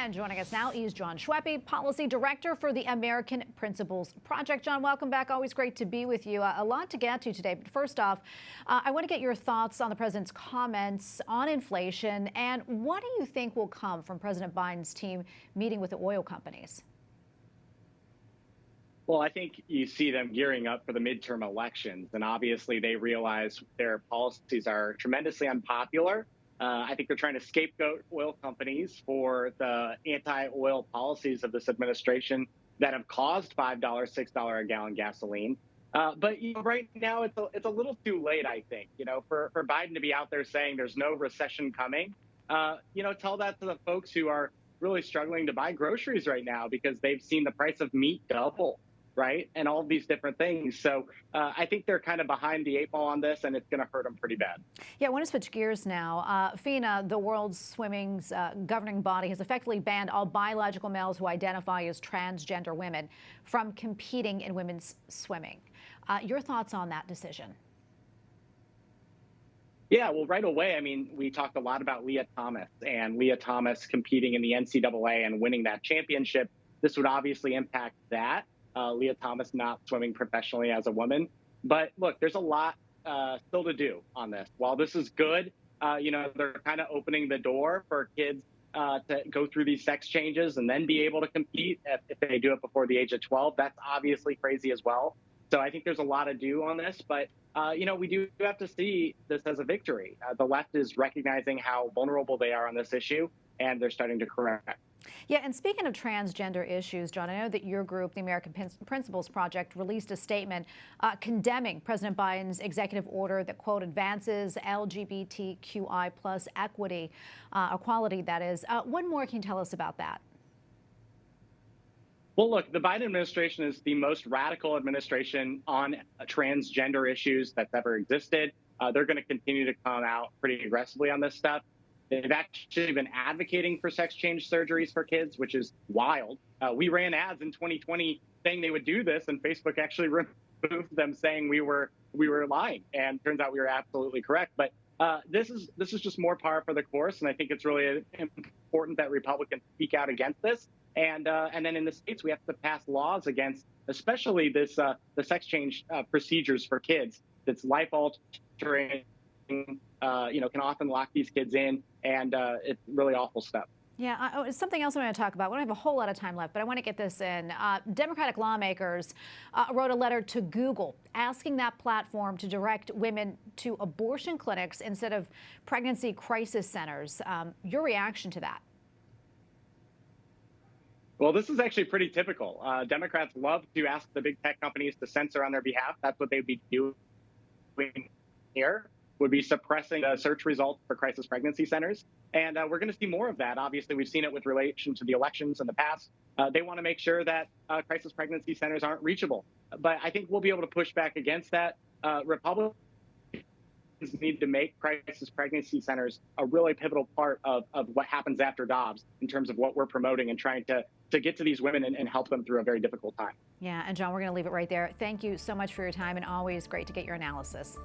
And joining us now is Jon Schweppe, Policy Director for the American Principles Project. Jon, welcome back. Always great to be with you. A lot to get to today. But first off, I want to get your thoughts on the president's comments on inflation. And what do you think will come from President Biden's team meeting with the oil companies? Well, I think you see them gearing up for the midterm elections, and obviously they realize their policies are tremendously unpopular. I think they're trying to scapegoat oil companies for the anti-oil policies of this administration that have caused $5, $6 a gallon gasoline. But right now it's a little too late, I think, for Biden to be out there saying there's no recession coming. Tell that to the folks who are really struggling to buy groceries right now because they've seen the price of meat double. Right. And all of these different things. So I think they're kind of behind the eight ball on this, and it's going to hurt them pretty bad. Yeah, I want to switch gears now. FINA, the world swimming's governing body, has effectively banned all biological males who identify as transgender women from competing in women's swimming. Your thoughts on that decision? Yeah, well, right away, I mean, we talked a lot about Leah Thomas and Leah Thomas competing in the NCAA and winning that championship. This would obviously impact that. Leah Thomas not swimming professionally as a woman. But look, there's a lot still to do on this. While this is good, they're kind of opening the door for kids to go through these sex changes and then be able to compete if they do it before the age of 12. That's obviously crazy as well. So I think there's a lot to do on this. But, we do have to see this as a victory. The left is recognizing how vulnerable they are on this issue, and they're starting to correct. Yeah, and speaking of transgender issues, Jon, I know that your group, the American Principles Project, released a statement condemning President Biden's executive order that, quote, advances LGBTQI plus equality, that is. What more can you tell us about that? Well, look, the Biden administration is the most radical administration on transgender issues that's ever existed. They're going to continue to come out pretty aggressively on this stuff. They've actually been advocating for sex change surgeries for kids, which is wild. We ran ads in 2020 saying they would do this, and Facebook actually removed them saying we were lying. And turns out we were absolutely correct. But this is just more par for the course, and I think it's really important that Republicans speak out against this. And then in the states, we have to pass laws against, especially this the sex change procedures for kids. That's life altering. Can often lock these kids in, and it's really awful stuff. Yeah, something else I want to talk about. We don't have a whole lot of time left, but I want to get this in. Democratic lawmakers wrote a letter to Google asking that platform to direct women to abortion clinics instead of pregnancy crisis centers. Your reaction to that? Well, this is actually pretty typical. Democrats love to ask the big tech companies to censor on their behalf. That's what they'd be doing here. Would be suppressing the search results for crisis pregnancy centers. And we're going to see more of that. Obviously, we've seen it with relation to the elections in the past. They want to make sure that crisis pregnancy centers aren't reachable. But I think we'll be able to push back against that. Republicans need to make crisis pregnancy centers a really pivotal part of what happens after Dobbs in terms of what we're promoting and trying to get to these women and help them through a very difficult time. Yeah, and Jon, we're going to leave it right there. Thank you so much for your time, and always great to get your analysis.